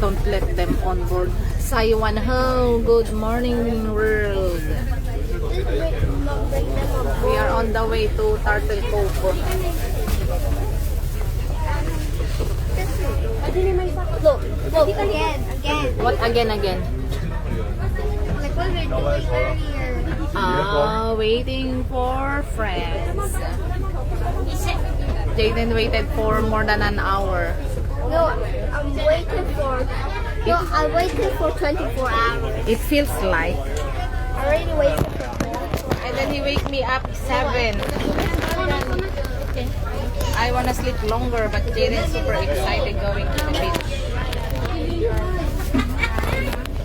don't let them on board. Saiwan Ho, good morning world. We are on the way to Turtle Cove. Look, again. What again? Like what we were doing earlier. Waiting for friends. Jaden waited for more than an hour. No, I waited for 24 hours. It feels like. I already waited for 24 And then he wake me up 7. I wanna sleep longer, but Jaden's super excited going to the beach.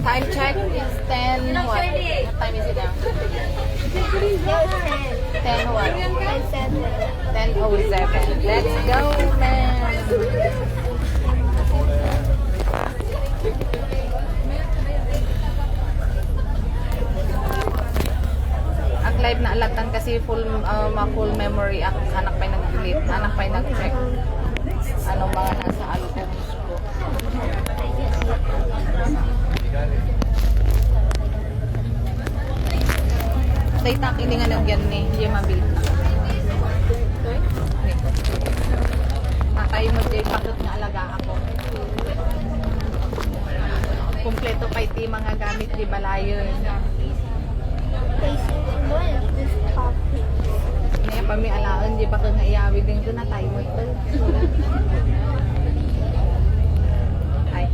Time check is 10 what? What time is it now? 10 what? 10:07. Let's go, man! Ang live na alatan kasi full memory ako. Anak pa'y nag-delete. Anak pa'y nag-check. Anong mga nasa albums ko. Sa itak, hindi nga nagyan ni Yemabil. Tatay mo, Jay, pakot nga alaga ako. Kompleto kay ti mga gamit di balayo. Ngayon pa may alaan, di ba kang iyawi din ko na tayo mo ito. Ay,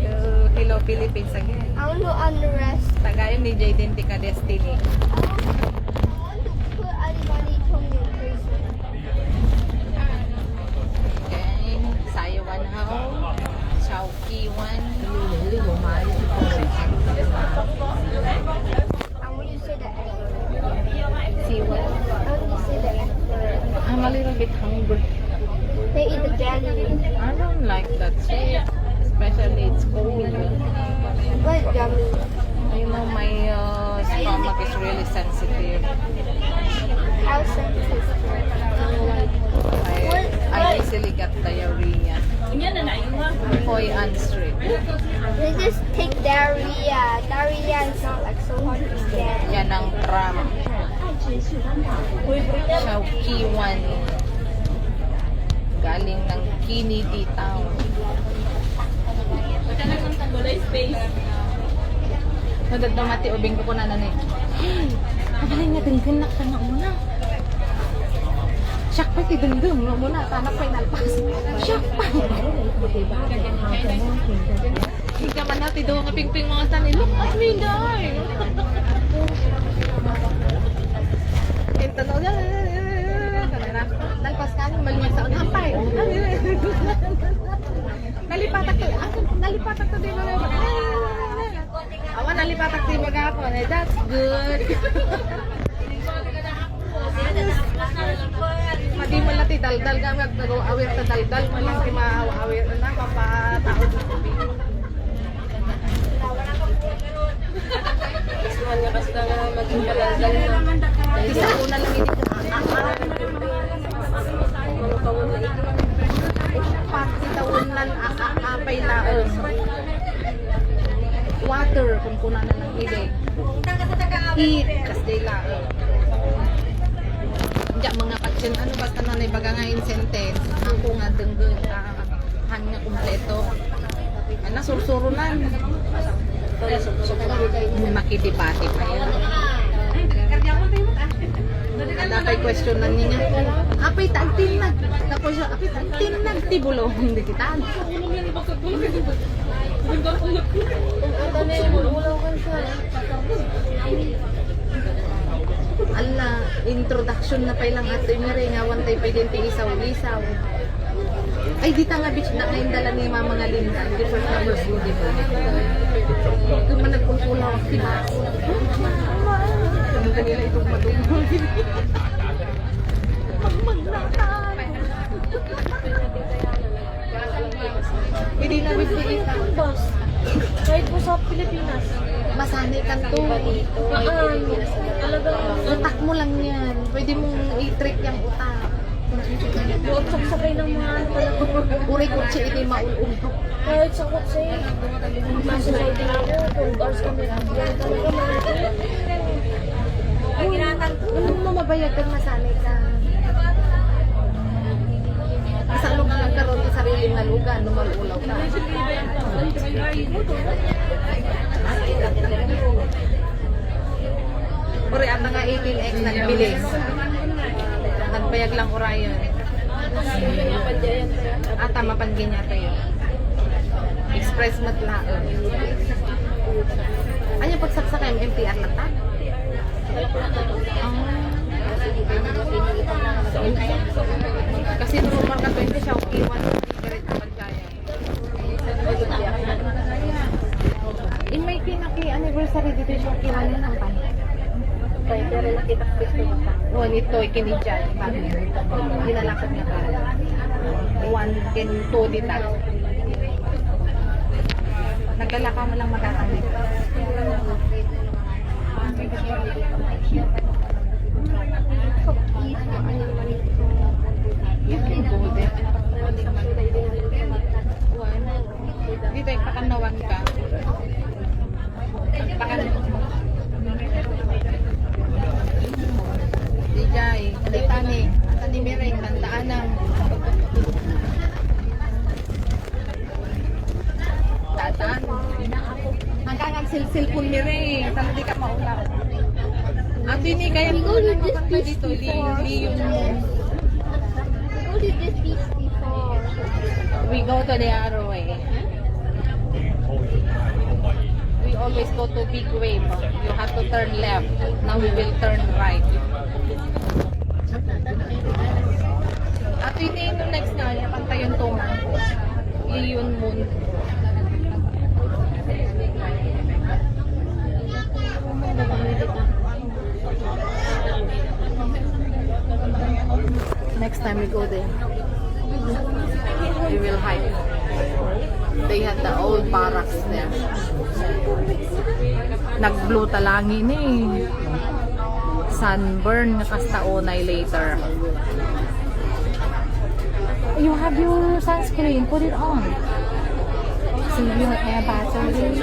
hello Philippines again. I want to unrest. Tagayon ni Jaden Tika Destiny. I want to put anybody from your prison. Okay, Saiwan Ho, Chowkiwan. I want you to say the F word. See what? I want you to say the F word. I'm a little bit hungry. They eat the jelly. I don't like that shit. Especially it's cold. What is yummy? You know, my stomach is really sensitive. How sensitive? I easily get diarrhea. Hoy Street. They just take diarrhea. Diarrhea is not like so hard to get. Yan ang tram. Chowkiwan. Galing ng Kennedy Town. Nadadamati ubing ko na nanay. Kabalay nga denggan ka nga muna. Siyak pa ti denggan nga muna. Tanak pa'y nalpas. Siyak pa. Hindi ka man natin daw nga pingping mga tani. Look at me, guys. Ito daw yan. Nalpas ka. Malimag sa unapay. Nalipatak ka. Nalipatak ka din. Awan, nalipatak din mag-apon. That's good. Madi mo lang ti daldal ka. Mag-awir sa daldal. Malang ti ma-awir na. Mapataod na ko. Isuhan nga kasi na maging palandal na. Isa una lang ini. Pakitawunan apay na water kung kuna na ng ibig. Heat kas day laon. Diya mga patient ano basta na ibaga nga in sentence ako nga denggen han nga kumpleto. Ana sursurunan. Makidibati pa yan. Apay question na niya. Apay tagtinag. Tapos apay tagtinag tibulo. Hindi kita. Ala, introduction na pa lang ato yung rin. Awan tayo pwede isaw-isaw. Ay, dita nga bitch na kayong dala ni Mama nga Linda. Di first number po, di ba? Ito man nagpungkula ang pinas. Ano kanila itong matungkol? Magmagnakan! Hindi na bibigyan ka. Boss, kahit po sa Pilipinas. Masanay ka to. Talagang Utak mo lang yan. Pwede mong i-trick yung utak. Doon sakay ng mga ano pala. Uri ko siya iti maulong. Kahit sa kotse, nasa Saudi na ako, 12 hours kami. Yan talaga mga Nung mabayag kang masanay ka. Sa ano ka nagkaroon ng sariling na lugar, numalulaw ka. Uri, ata nga 18X nagbilis. Nagbayag lang Orion. Ata mapangin niya tayo. Express matlaon. Ano yung pagsaksak yung MTR na ta? Kasi normal ka 20 siya, okay, 1 direct ka pagkaya. In may kinaki-anniversary dito siya, okay, 1 na lang pa. pero nakita ko ito. Oh, nito, ikinidyan. Ginalakad niya ka. 1 kin 2 dita. Naglalaka mo lang magkakalik. You can go there. Dito, ipakanawan ka. Ipakanawan. Dijay, Titani, Tani Mireng, Tandaan Tataan. Hanggang ang silsil pun Mireng, tala di ka maulaw. At ini kaya ko na makanta dito, Leon. Go to this beach before. We go to the other way. We always go to Big Wave. You have to turn left. Now we will turn right. At ini yung next na, pantay yung tunga. Leon Moon. Next time we go there, we will hike. They had the old barracks there. Nag-blue talangin eh. Sunburn nga kastaonay later. You have your sunscreen, put it on. So yung air battery.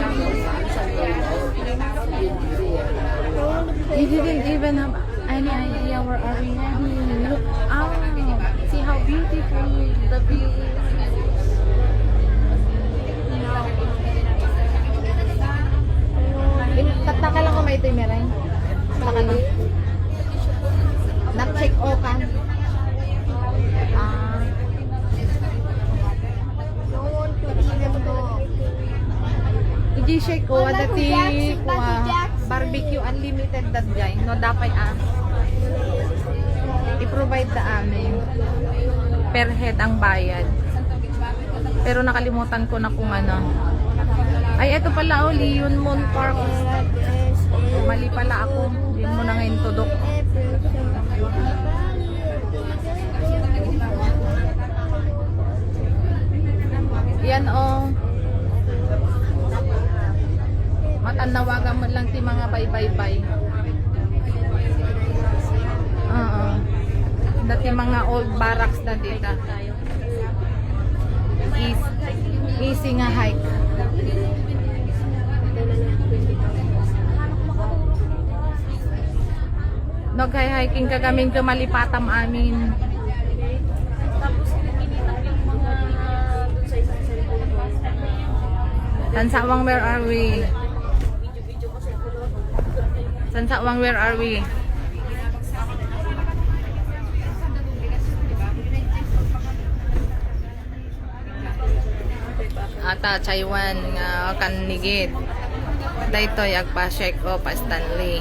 You didn't even have any idea where are we heading. Look out. See how beautiful the view is. Tataka lang ko may ito yung meron. Tataka lang. Nag-check o ka. Don't want to even go. I-shake ko, Wala ko dati Jackson, kuha Daddy Jackson. barbecue unlimited that guy. No, dapat i-provide the amin. Per head ang bayad. Pero nakalimutan ko na kung ano. Ay, eto pala o, Leon Moon Park. Mali pala ako. Hindi mo na ngayon tudok. Yan o. Matanawagan mo lang ti mga bye-bye-bye. Oo. Dati mga old barracks na dito. Easy nga hike. Nag-hiking ka kaming kamalipatam amin. Tapos nakikita ko yung mga doon sa isang cellphone ko. Sansawang, where are we? Video-video ko sa ito. Sansawang, where are we? Ata Taiwan nga kanigid. Daytoy agpa-check o pa Stanley.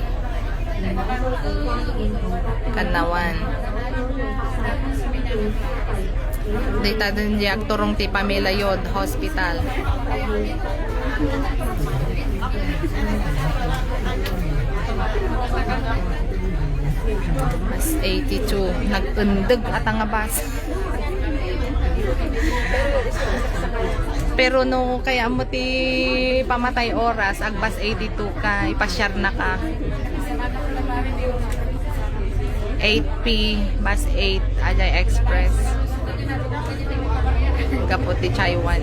Kanawan. Dayta din di aktorong ti Pamela Yod Hospital. Mas 82. Nag-undeg at ang bus. Pero no kaya mo ti pamatay oras agbas 82 ka ipasyar na ka. 8P, bus 8, Ajay Express. Kaputi Chaiwan.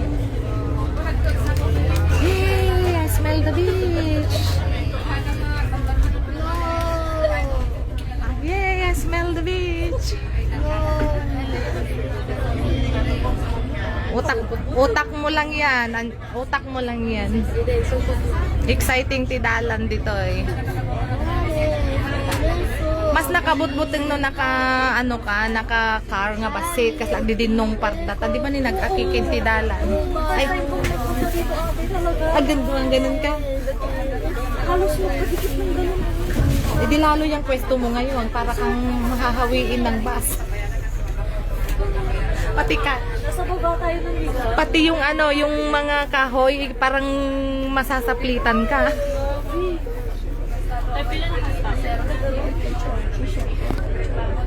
Yay! I smell the beach! Yay! I smell the beach! Utak mo lang yan. Utak mo lang yan. Exciting tidalan dito eh. Mas nakabut-buting no naka car nga basit kasi agdi din nung parta. Di ba ni nag-akikin tidalan? Ay. Agad doon ganun ka. Halos magkadikit ng ganun. Di lalo yung pwesto mo ngayon para kang mahahawiin ng bus. Pati ka. Nasa baba tayo ng liga. Pati yung yung mga kahoy, parang masasaplitan ka. Ay, pila na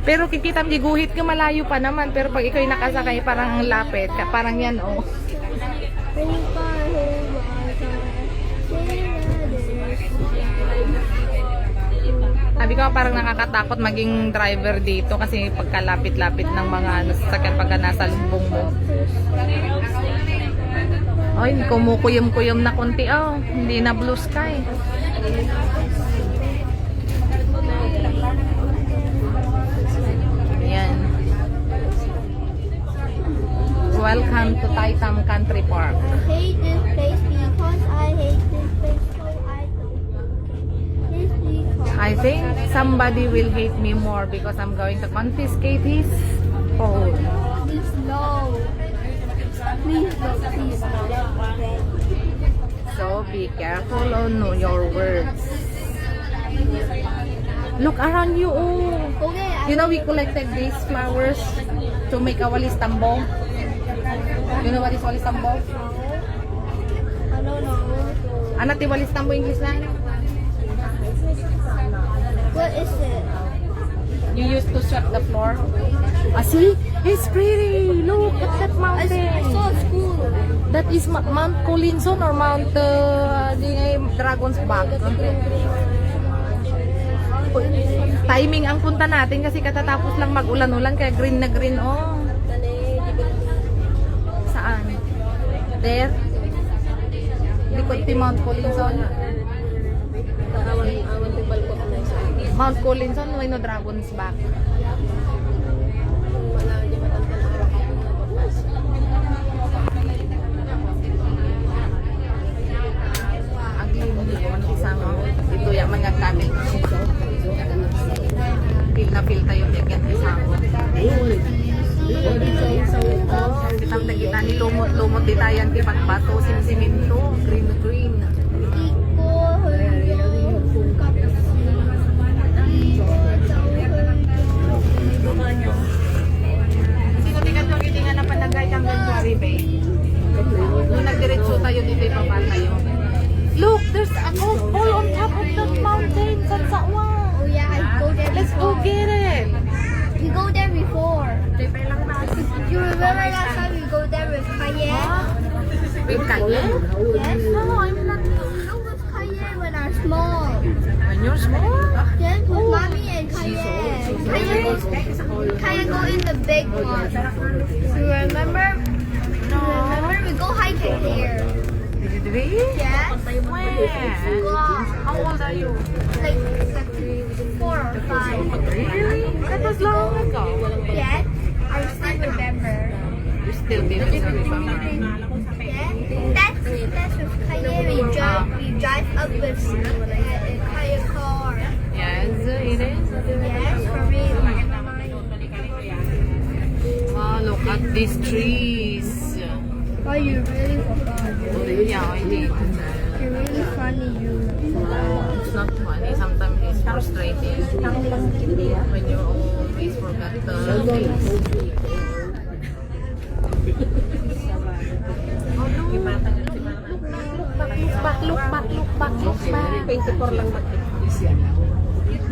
Pero kikita mo, guhit ka malayo pa naman. Pero pag ikaw nakasakay, parang ang lapit. Parang yan, oh. Sabi ko, parang nakakatakot maging driver dito kasi pagkalapit-lapit ng mga sasakyan pagka nasa lumbong mo. Ay, kumukuyom-kuyom na konti, oh. Hindi na blue sky. Yan. Welcome to Taitam Country Park. I hate this place because I hate this place, so I don't like it. This because I think somebody will hate me more because I'm going to confiscate his phone. please no. Please no, please no. So be careful on your words. Look around you. Oh. Okay, You know we collected these flowers to make a walis tambo. You know what is walis tambo? I don't know. Ano ti walis tambo English na? What is it? You used to sweep the floor. Ah, see? It's pretty. Look at that I mountain. saw school. That is Mount Colinson or Mount Dragon's Back. Timing ang punta natin kasi katatapos lang mag-ulan-ulan kaya green na green, oh. Saan? There? Likod ti Mount Colinson. Mount Colinson, no Dragon's Back. Ito yung mga gamit. Feel na feel tayo yung isang. Kitang nakita ni lumot di tayo ang tipagbato, simiminto, green. Sino tigat yung hindi nga napanagay kang January Bay? Nung nagdiretso tayo dito ibaba tayo. Look, there's a golf ball on top of that mountain. Sansawa. Oh yeah, I go there. Let's go get it. We go there before. You remember last time we go there with Cayenne? With Cayenne? Yes. No, I'm not. No, with Cayenne when I was small. When you're small? Yes, with Mommy and Cayenne. Cayenne go in the big one. You remember? No. Remember we go hiking here. Did we? Yes. When? Wow. How old are you? Like 4 or 5. Really? That was long ago. Yes. I still remember. You still didn't remember. Yes. That's with Cayenne. We drive up with Cayenne car. Yes, it is. Yes, for real. Wow, look at these trees. Oh, you really forgot. Yeah, I did. You're really funny, you. It's not funny. Sometimes it's frustrating when you always forget the things. Look back. 24 lang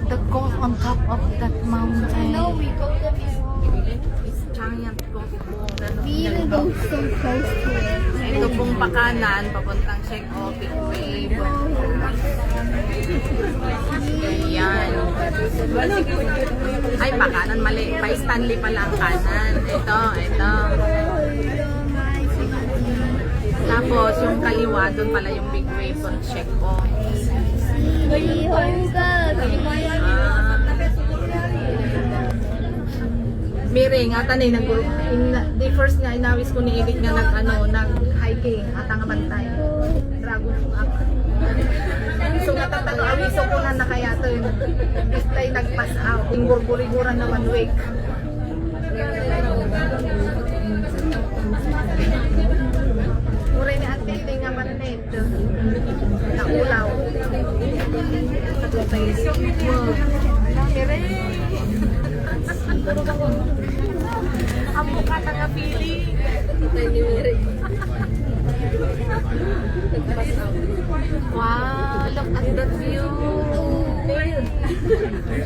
the golf on top of that mountain. No, we go there before. It's giant golf ball. We even go so close to it. Ito pong pakanan, papuntang Sheikh Opik Wave. Yan. Ay, pa kanan mali. Pa Stanley pala ang kanan. Ito. Tapos yung kaliwa, doon pala yung big wave on check ko. Mire nga tanay the first nga inawis ko ni Eric nga nag hiking at ang bantay. Dragon up. So nga tatalo awiso ko na kaya to yun. Bistay nag-pass out. Yung burburiguran na 1 week. Mure ni ate ito nga manet. Naulaw. Mire. Ang mukha na nga pili. Wow, look at that view.